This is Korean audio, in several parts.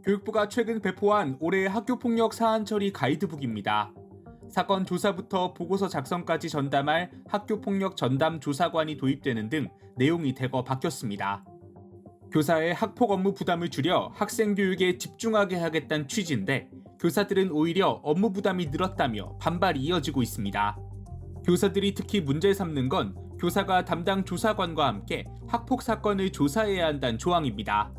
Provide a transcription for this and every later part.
교육부가 최근 배포한 올해 학교폭력 사안 처리 가이드북입니다. 사건 조사부터 보고서 작성까지 전담할 학교폭력 전담 조사관이 도입되는 등 내용이 대거 바뀌었습니다. 교사의 학폭 업무 부담을 줄여 학생 교육에 집중하게 하겠다는 취지인데 교사들은 오히려 업무 부담이 늘었다며 반발이 이어지고 있습니다. 교사들이 특히 문제 삼는 건 교사가 담당 조사관과 함께 학폭 사건을 조사해야 한다는 조항입니다.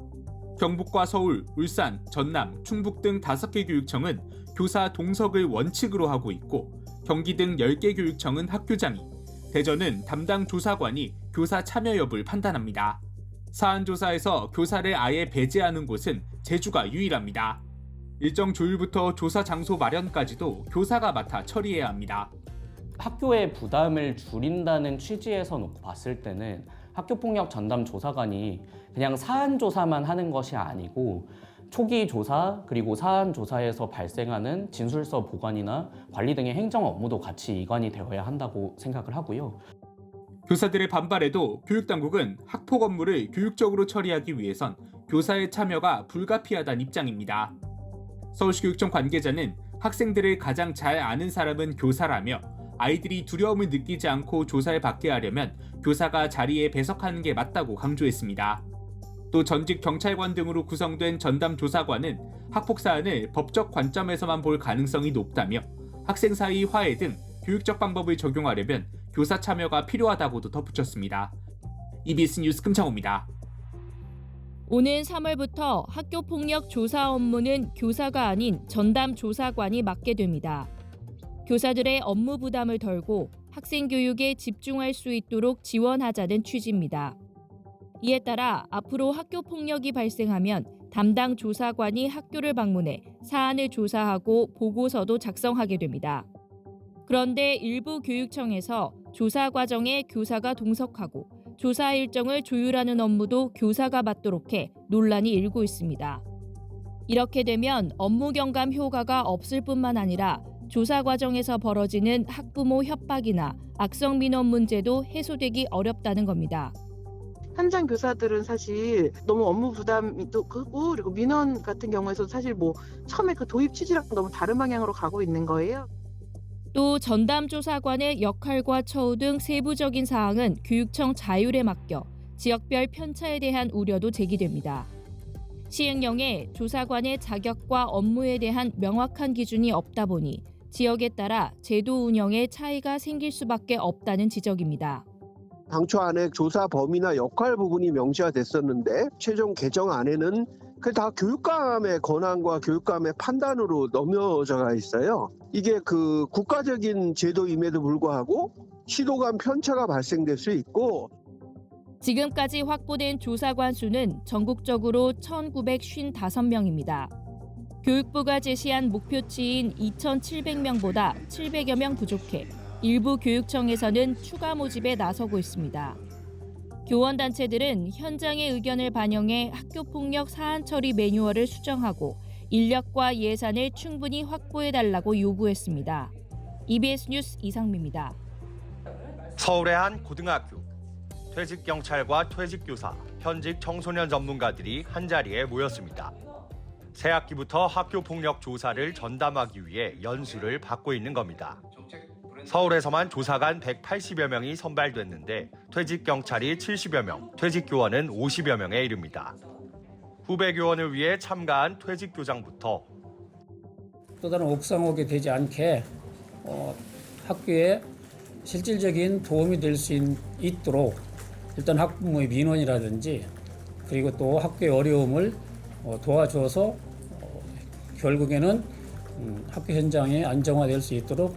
경북과 서울, 울산, 전남, 충북 등 5개 교육청은 교사 동석을 원칙으로 하고 있고 경기 등 10개 교육청은 학교장이, 대전은 담당 조사관이 교사 참여 여부를 판단합니다. 사안 조사에서 교사를 아예 배제하는 곳은 제주가 유일합니다. 일정 조율부터 조사 장소 마련까지도 교사가 맡아 처리해야 합니다. 학교의 부담을 줄인다는 취지에서 놓고 봤을 때는 학교폭력 전담 조사관이 그냥 사안 조사만 하는 것이 아니고 초기 조사 그리고 사안 조사에서 발생하는 진술서 보관이나 관리 등의 행정 업무도 같이 이관이 되어야 한다고 생각을 하고요. 교사들의 반발에도 교육당국은 학폭 업무를 교육적으로 처리하기 위해선 교사의 참여가 불가피하다는 입장입니다. 서울시교육청 관계자는 학생들을 가장 잘 아는 사람은 교사라며 아이들이 두려움을 느끼지 않고 조사를 받게 하려면 교사가 자리에 배석하는 게 맞다고 강조했습니다. 또 전직 경찰관 등으로 구성된 전담 조사관은 학폭 사안을 법적 관점에서만 볼 가능성이 높다며 학생 사이 화해 등 교육적 방법을 적용하려면 교사 참여가 필요하다고도 덧붙였습니다. EBS 뉴스 금창호입니다. 오는 3월부터 학교폭력 조사 업무는 교사가 아닌 전담 조사관이 맡게 됩니다. 교사들의 업무 부담을 덜고 학생 교육에 집중할 수 있도록 지원하자는 취지입니다. 이에 따라 앞으로 학교 폭력이 발생하면 담당 조사관이 학교를 방문해 사안을 조사하고 보고서도 작성하게 됩니다. 그런데 일부 교육청에서 조사 과정에 교사가 동석하고 조사 일정을 조율하는 업무도 교사가 맡도록 해 논란이 일고 있습니다. 이렇게 되면 업무 경감 효과가 없을 뿐만 아니라 조사 과정에서 벌어지는 학부모 협박이나 악성 민원 문제도 해소되기 어렵다는 겁니다. 현장 교사들은 사실 너무 업무 부담이 또 크고 그리고 민원 같은 경우에서 사실 처음에 그 도입 취지랑 너무 다른 방향으로 가고 있는 거예요. 또 전담 조사관의 역할과 처우 등 세부적인 사항은 교육청 자율에 맡겨 지역별 편차에 대한 우려도 제기됩니다. 시행령에 조사관의 자격과 업무에 대한 명확한 기준이 없다 보니 지역에 따라 제도 운영에 차이가 생길 수밖에 없다는 지적입니다. 당초 안에 조사 범위나 역할 부분이 명시가 됐었는데 최종 개정안에는 그게 다 교육감의 권한과 교육감의 판단으로 넘어져가 있어요. 이게 그 국가적인 제도임에도 불구하고 시도 간 편차가 발생될 수 있고 지금까지 확보된 조사관 수는 전국적으로 1,955명입니다. 교육부가 제시한 목표치인 2,700명보다 700여 명 부족해 일부 교육청에서는 추가 모집에 나서고 있습니다. 교원단체들은 현장의 의견을 반영해 학교폭력 사안 처리 매뉴얼을 수정하고 인력과 예산을 충분히 확보해달라고 요구했습니다. EBS 뉴스 이상미입니다. 서울의 한 고등학교. 퇴직 경찰과 퇴직 교사, 현직 청소년 전문가들이 한자리에 모였습니다. 새 학기부터 학교 폭력 조사를 전담하기 위해 연수를 받고 있는 겁니다. 서울에서만 조사관 180여 명이 선발됐는데 퇴직 경찰이 70여 명, 퇴직 교원은 50여 명에 이릅니다. 후배 교원을 위해 참가한 퇴직 교장부터 또 다른 옥상옥이 되지 않게 학교에 실질적인 도움이 될 수 있도록 일단 학부모의 민원이라든지 그리고 또 학교의 어려움을 도와줘서 결국에는 학교 현장이 안정화될 수 있도록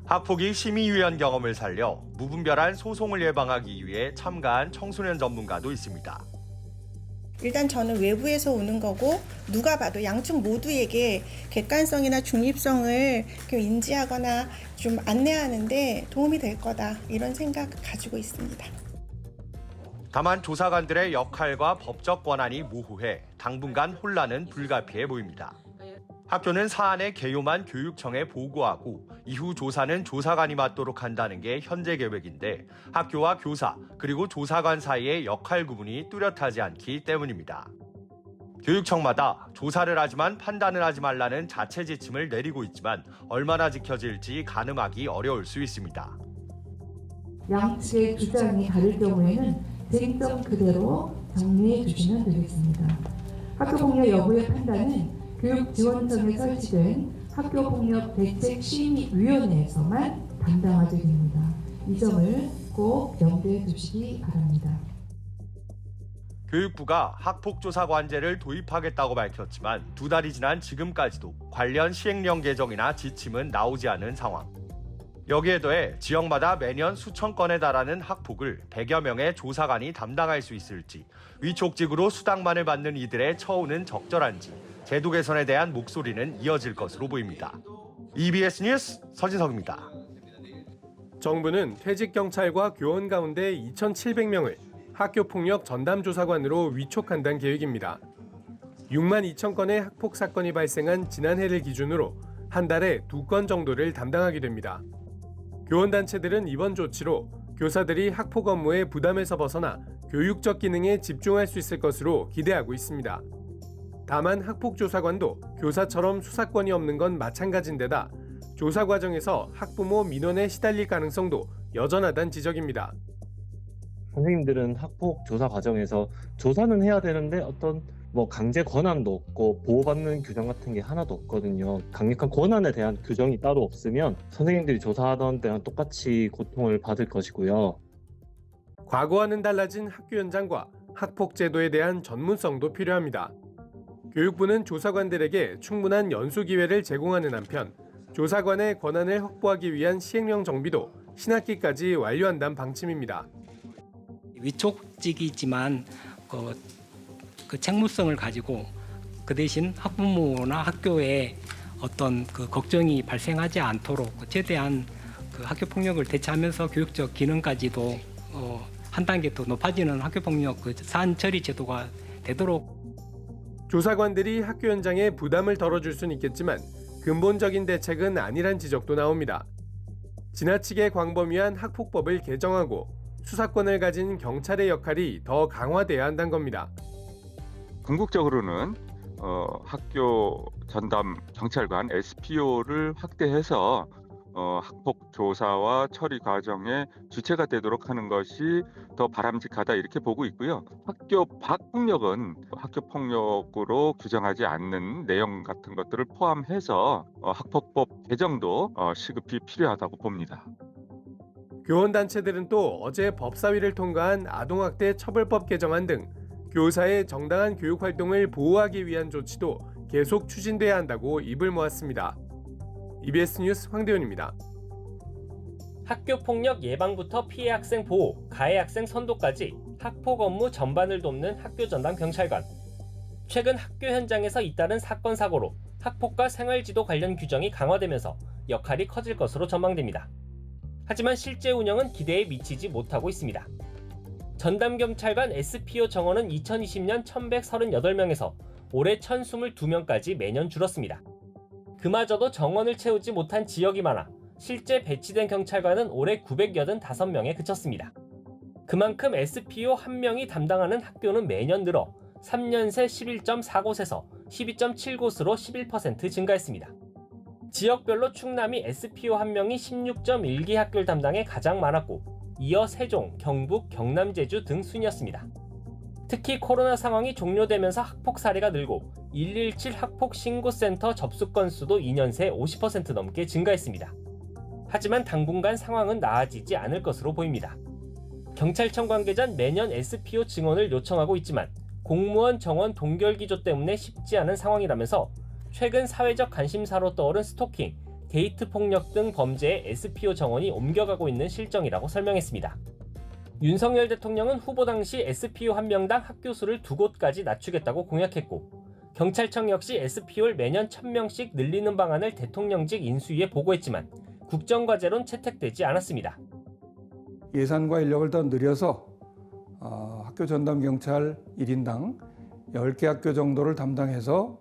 학폭위 심의위원 경험을 살려 무분별한 소송을 예방하기 위해 참가한 청소년 전문가도 있습니다. 일단 저는 외부에서 오는 거고 누가 봐도 양측 모두에게 객관성이나 중립성을 인지하거나 좀 안내하는데 도움이 될 거다 이런 생각 가지고 있습니다. 다만 조사관들의 역할과 법적 권한이 모호해 당분간 혼란은 불가피해 보입니다. 학교는 사안의 개요만 교육청에 보고하고 이후 조사는 조사관이 맡도록 한다는 게 현재 계획인데 학교와 교사 그리고 조사관 사이의 역할 구분이 뚜렷하지 않기 때문입니다. 교육청마다 조사를 하지만 판단을 하지 말라는 자체 지침을 내리고 있지만 얼마나 지켜질지 가늠하기 어려울 수 있습니다. 양측의 주장이 다를 경우에는 쟁점 그대로 정리해 주시면 되겠습니다. 학교폭력 여부의 판단은 교육지원청에 설치된 학교폭력 대책심의위원회에서만 담당하게 됩니다. 이 점을 꼭 염두에 두시기 바랍니다. 교육부가 학폭조사관제를 도입하겠다고 밝혔지만 2달이 지난 지금까지도 관련 시행령 개정이나 지침은 나오지 않은 상황. 여기에 더해 지역마다 매년 수천 건에 달하는 학폭을 100여 명의 조사관이 담당할 수 있을지, 위촉직으로 수당만을 받는 이들의 처우는 적절한지 제도 개선에 대한 목소리는 이어질 것으로 보입니다. EBS 뉴스 서진석입니다. 정부는 퇴직경찰과 교원 가운데 2,700명을 학교폭력 전담조사관으로 위촉한다는 계획입니다. 6만 2천 건의 학폭 사건이 발생한 지난해를 기준으로 한 달에 2건 정도를 담당하게 됩니다. 교원단체들은 이번 조치로 교사들이 학폭 업무의 부담에서 벗어나 교육적 기능에 집중할 수 있을 것으로 기대하고 있습니다. 다만 학폭조사관도 교사처럼 수사권이 없는 건 마찬가지인데다 조사 과정에서 학부모 민원에 시달릴 가능성도 여전하다는 지적입니다. 선생님들은 학폭 조사 과정에서 조사는 해야 되는데 어떤 강제 권한도 없고 보호받는 규정 같은 게 하나도 없거든요. 강력한 권한에 대한 규정이 따로 없으면 선생님들이 조사하던 때랑 똑같이 고통을 받을 것이고요. 과거와는 달라진 학교 현장과 학폭 제도에 대한 전문성도 필요합니다. 교육부는 조사관들에게 충분한 연수 기회를 제공하는 한편 조사관의 권한을 확보하기 위한 시행령 정비도 신학기까지 완료한다는 방침입니다. 위촉직이지만 그 책무성을 가지고 그 대신 학부모나 학교에 어떤 그 걱정이 발생하지 않도록 최대한 그 학교 폭력을 대처하면서 교육적 기능까지도 한 단계 더 높아지는 학교 폭력 그 사안 처리 제도가 되도록. 조사관들이 학교 현장에 부담을 덜어줄 수는 있겠지만 근본적인 대책은 아니란 지적도 나옵니다. 지나치게 광범위한 학폭법을 개정하고 수사권을 가진 경찰의 역할이 더 강화돼야 한다는 겁니다. 궁극적으로는 학교 전담 경찰관 SPO를 확대해서 학폭 조사와 처리 과정의 주체가 되도록 하는 것이 더 바람직하다 이렇게 보고 있고요. 학교 밖 폭력은 학교 폭력으로 규정하지 않는 내용 같은 것들을 포함해서 학폭법 개정도 시급히 필요하다고 봅니다. 교원단체들은 또 어제 법사위를 통과한 아동학대 처벌법 개정안 등 교사의 정당한 교육활동을 보호하기 위한 조치도 계속 추진돼야 한다고 입을 모았습니다. EBS 뉴스 황대훈입니다. 학교폭력 예방부터 피해 학생 보호, 가해 학생 선도까지 학폭 업무 전반을 돕는 학교 전담 경찰관. 최근 학교 현장에서 잇따른 사건 사고로 학폭과 생활지도 관련 규정이 강화되면서 역할이 커질 것으로 전망됩니다. 하지만 실제 운영은 기대에 미치지 못하고 있습니다. 전담경찰관 SPO 정원은 2020년 1,138명에서 올해 1,022명까지 매년 줄었습니다. 그마저도 정원을 채우지 못한 지역이 많아 실제 배치된 경찰관은 올해 985명에 그쳤습니다. 그만큼 SPO 1명이 담당하는 학교는 매년 늘어 3년 새 11.4곳에서 12.7곳으로 11% 증가했습니다. 지역별로 충남이 SPO 1명이 16.1기 학교를 담당해 가장 많았고 이어 세종, 경북, 경남, 제주 등 순이었습니다. 특히 코로나 상황이 종료되면서 학폭 사례가 늘고 117 학폭 신고센터 접수 건수도 2년 새 50% 넘게 증가했습니다. 하지만 당분간 상황은 나아지지 않을 것으로 보입니다. 경찰청 관계자는 매년 SPO 증원을 요청하고 있지만 공무원 정원 동결 기조 때문에 쉽지 않은 상황이라면서 최근 사회적 관심사로 떠오른 스토킹, 데이트 폭력 등 범죄에 SPO 정원이 옮겨가고 있는 실정이라고 설명했습니다. 윤석열 대통령은 후보 당시 SPO 1명당 학교 수를 2곳까지 낮추겠다고 공약했고 경찰청 역시 SPO를 매년 1,000명씩 늘리는 방안을 대통령직 인수위에 보고했지만 국정과제론 채택되지 않았습니다. 예산과 인력을 더 늘려서 학교 전담 경찰 1인당 10개 학교 정도를 담당해서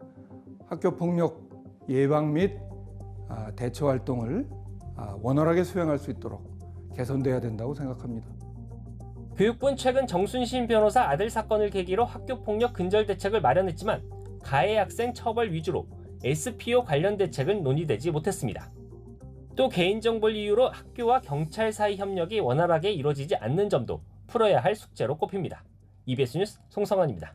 학교 폭력 예방 및 대처 활동을 원활하게 수행할 수 있도록 개선돼야 된다고 생각합니다. 교육부는 최근 정순신 변호사 아들 사건을 계기로 학교폭력 근절 대책을 마련했지만 가해 학생 처벌 위주로 SPO 관련 대책은 논의되지 못했습니다. 또 개인정보를 이유로 학교와 경찰 사이 협력이 원활하게 이루어지지 않는 점도 풀어야 할 숙제로 꼽힙니다. EBS 뉴스 송성환입니다.